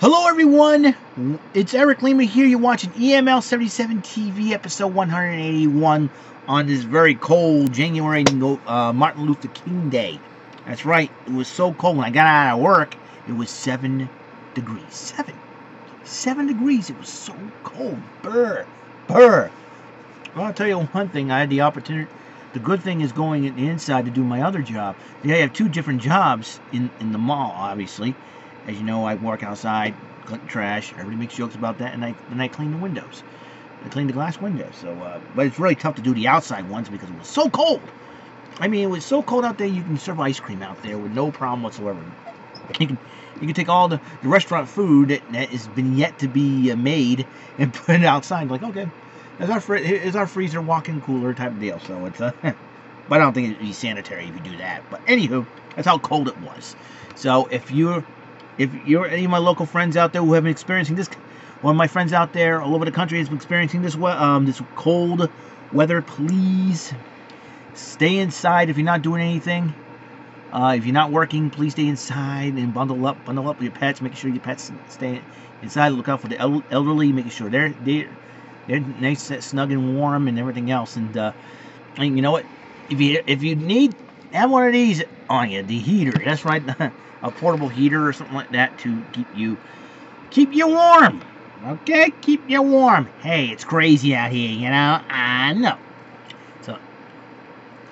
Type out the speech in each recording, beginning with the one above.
Hello everyone, it's Eric Lima here. You're watching EML77 TV episode 181 on this very cold January Martin Luther King Day. That's right, it was so cold when I got out of work, it was 7 degrees. 7 degrees, it was so cold. Brr. I'll tell you one thing, I had the opportunity. The good thing is going in the inside to do my other job. I have two different jobs in the mall, obviously. As you know, I work outside, collect trash. Everybody makes jokes about that, and I clean the windows. I clean the glass windows. So, but it's really tough to do the outside ones because it was so cold. I mean, it was so cold out there. You can serve ice cream out there with no problem whatsoever. You can take all the restaurant food that has been yet to be made and put it outside. Like, okay, it's our freezer walk-in cooler type of deal. So it's but I don't think it'd be sanitary if you do that. But anywho, that's how cold it was. So if you're any of my local friends out there who have been experiencing this, one of my friends out there all over the country has been experiencing this cold weather, please stay inside. If you're not doing anything, if you're not working, please stay inside and bundle up with your pets. Make sure your pets stay inside. Look out for the elderly, making sure they're nice, snug and warm, and everything else. And you know what? If you need, have one of these on you, the heater. That's right. A portable heater or something like that to keep you warm. Okay, keep you warm. Hey, it's crazy out here, you know. I know.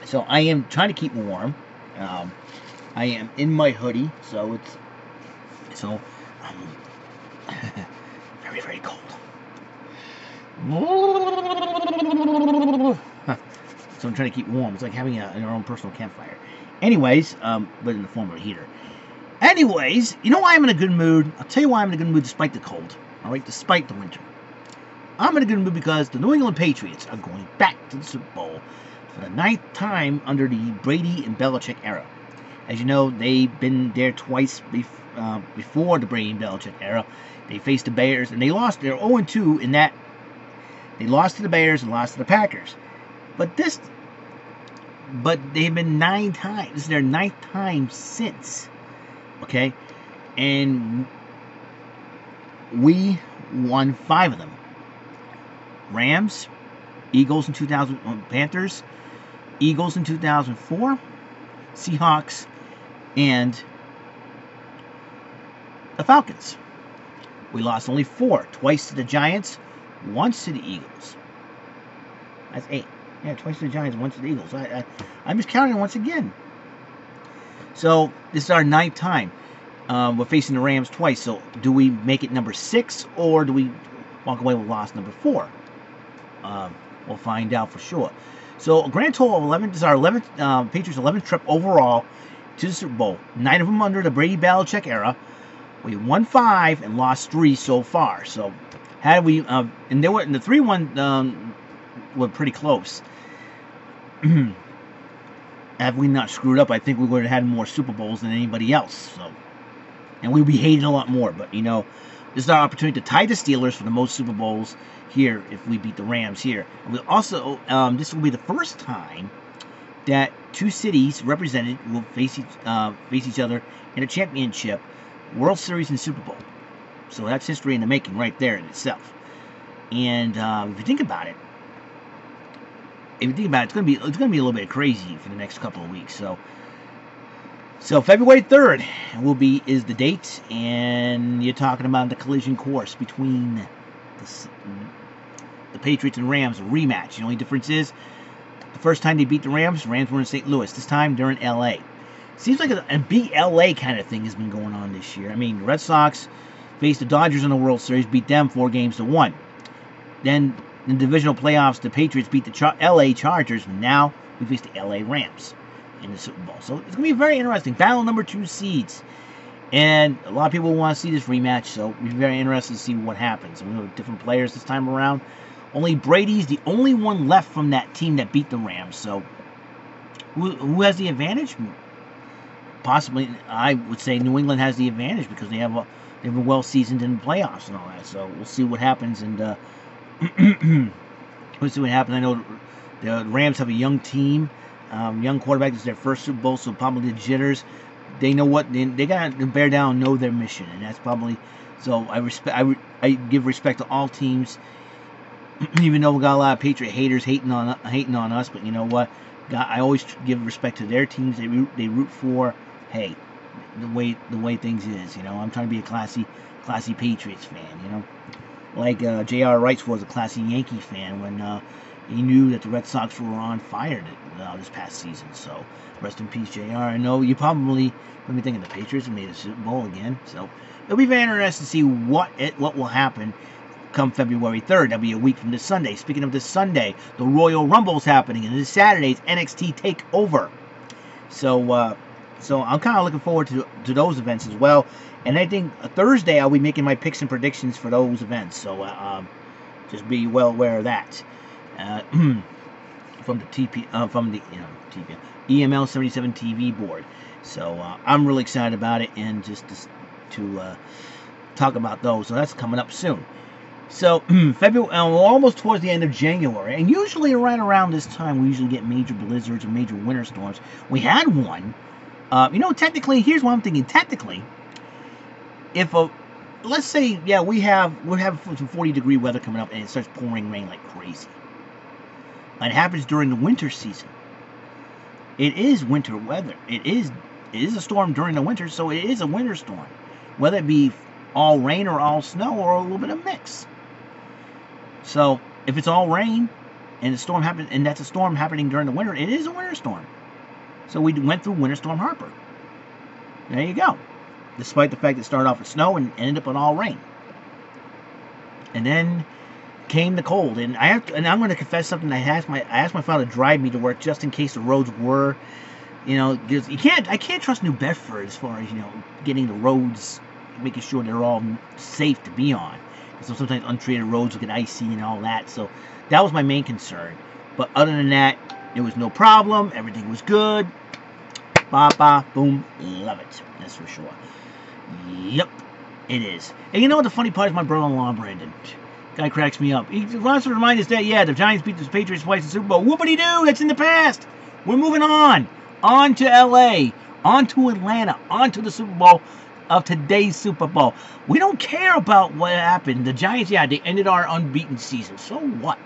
So I am trying to keep warm. I am in my hoodie, so very, very cold. So I'm trying to keep warm. It's like having your own personal campfire. Anyways, but in the form of a heater. Anyways, you know why I'm in a good mood? I'll tell you why I'm in a good mood despite the cold. Alright, despite the winter. I'm in a good mood because the New England Patriots are going back to the Super Bowl for the 9th time under the Brady and Belichick era. As you know, they've been there twice before the Brady and Belichick era. They faced the Bears, and they lost. They're 0-2 in that. They lost to the Bears and lost to the Packers. But they've been 9 times. This is their 9th time since. Okay, and we won 5 of them. Rams, Eagles in 2000, Panthers, Eagles in 2004, Seahawks, and the Falcons. We lost only 4, twice to the Giants, once to the Eagles. That's 8. Yeah, twice to the Giants, once to the Eagles. I'm just counting once again. So this is our 9th time. We're facing the Rams twice. So do we make it number 6 or do we walk away with loss number 4? We'll find out for sure. So a grand total of 11. This is our 11th Patriots' 11th trip overall to the Super Bowl. 9 of them under the Brady Belichick era. We won 5 and lost 3 so far. So had we and the 3-1 were pretty close. Had we not screwed up, I think we would have had more Super Bowls than anybody else. So, and we'd be hated a lot more. But, you know, this is our opportunity to tie the Steelers for the most Super Bowls here if we beat the Rams here. And we also, this will be the first time that 2 cities represented will face each other in a championship, World Series, and Super Bowl. So that's history in the making right there in itself. And if you think about it, it's going to be a little bit crazy for the next couple of weeks. So February 3rd is the date, and you're talking about the collision course between the Patriots and Rams, a rematch. The only difference is the first time they beat the Rams were in St. Louis. This time they're in L.A. Seems like a big L.A. kind of thing has been going on this year. I mean, the Red Sox faced the Dodgers in the World Series, beat them 4-1. Then in the divisional playoffs, the Patriots beat the L.A. Chargers, and now we face the L.A. Rams in the Super Bowl. So it's going to be very interesting. Battle number 2 seeds. And a lot of people want to see this rematch, so we'll be very interested to see what happens. We have different players this time around. Only Brady's the only one left from that team that beat the Rams. So who has the advantage? Possibly, I would say New England has the advantage because they've been well seasoned in the playoffs and all that. So we'll see what happens. And we'll see what happens. I know the Rams have a young team, young quarterback. This is their first Super Bowl, so probably the jitters. they know what they got to bear down, and know their mission, and that's probably. So I give respect to all teams, even though we got a lot of Patriot haters hating on us. But you know what? I always give respect to their teams. They root for. Hey, the way things is. You know, I'm trying to be a classy Patriots fan. You know, like J.R. Wright was a classy Yankee fan when he knew that the Red Sox were on fire this past season. So rest in peace, J.R. I know you probably let me think of the Patriots and made a Super Bowl again. So it'll be very interesting to see what will happen come February 3rd. That'll be a week from this Sunday. Speaking of this Sunday, the Royal Rumble's happening, and this Saturday's NXT TakeOver. So so I'm kind of looking forward to those events as well. And I think Thursday I'll be making my picks and predictions for those events. So just be well aware of that. From the EML77 TV board. So I'm really excited about it, and just to talk about those. So that's coming up soon. So February, we're almost towards the end of January, and usually right around this time we usually get major blizzards or major winter storms. We had one. Technically, here's what I'm thinking. Technically, if let's say, yeah, we have some 40-degree weather coming up, and it starts pouring rain like crazy. It happens during the winter season. It is winter weather. It is a storm during the winter, so it is a winter storm. Whether it be all rain or all snow or a little bit of mix. So if it's all rain and that's a storm happening during the winter, it is a winter storm. So we went through Winter Storm Harper. There you go. Despite the fact that it started off with snow and ended up with all rain. And then came the cold, and I'm going to confess something. I asked my father to drive me to work just in case the roads were, because I can't trust New Bedford as far as getting the roads, making sure they're all safe to be on. So sometimes untreated roads will get icy and all that. So that was my main concern. But other than that, it was no problem. Everything was good. Ba boom, love it. That's for sure. Yep, it is. And you know what the funny part is? My brother-in-law Brandon. Guy cracks me up. He wants to remind us that, yeah, the Giants beat the Patriots twice in the Super Bowl. Whoopity-doo, that's in the past. We're moving on. On to L.A., on to Atlanta, on to the Super Bowl of today's Super Bowl. We don't care about what happened. The Giants, yeah, they ended our unbeaten season. So what?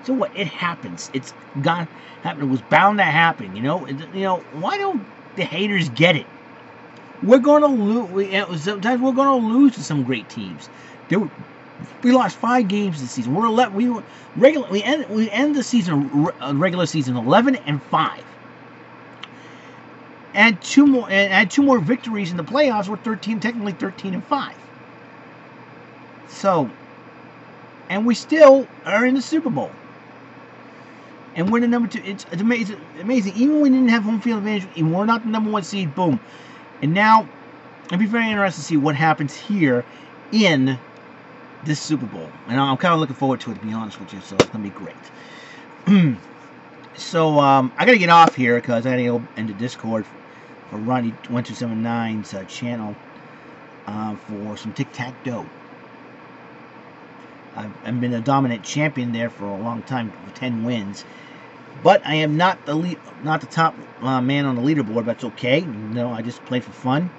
So what? It happens. It's gone. It was bound to happen, Why don't the haters get it? We're going to lose. Sometimes we're going to lose to some great teams. We lost 5 games this season. We end the season, regular season 11-5, and two more victories in the playoffs. We're technically 13-5. So, and we still are in the Super Bowl, and we're the number 2. It's amazing. Even when we didn't have home field advantage, and we're not the number 1 seed. Boom, and now it'll be very interesting to see what happens here in this Super Bowl, and I'm kind of looking forward to it, to be honest with you. So it's gonna be great. So I gotta get off here because I gotta go into Discord for Ronnie1279's channel for some tic-tac-toe. I've been a dominant champion there for a long time, with 10 wins, but I am not the top man on the leaderboard. But that's okay. I just play for fun.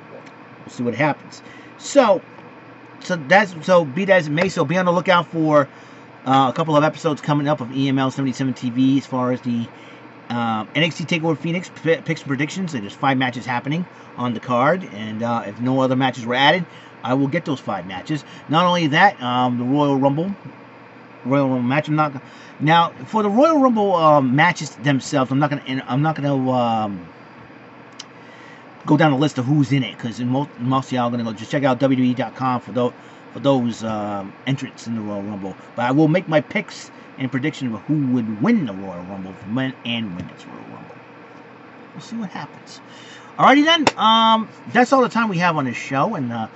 We'll see what happens. So be that as it may, so be on the lookout for a couple of episodes coming up of EML77 TV as far as the NXT TakeOver Phoenix picks and predictions. There's 5 matches happening on the card, and if no other matches were added, I will get those 5 matches. Not only that, the Royal Rumble match. Now for the Royal Rumble matches themselves, I'm not gonna go down the list of who's in it, because most of y'all are going to go just check out WWE.com for those entrants in the Royal Rumble. But I will make my picks and prediction of who would win the Royal Rumble for men and women's Royal Rumble. We'll see what happens. Alrighty then, that's all the time we have on this show, and I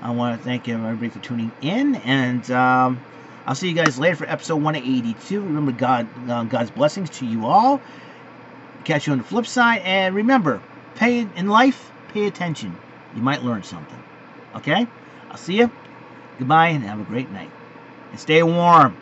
want to thank everybody for tuning in, and I'll see you guys later for episode 182. Remember, God's blessings to you all. Catch you on the flip side, and remember, in life, pay attention. You might learn something. Okay? I'll see you. Goodbye, and have a great night. And stay warm.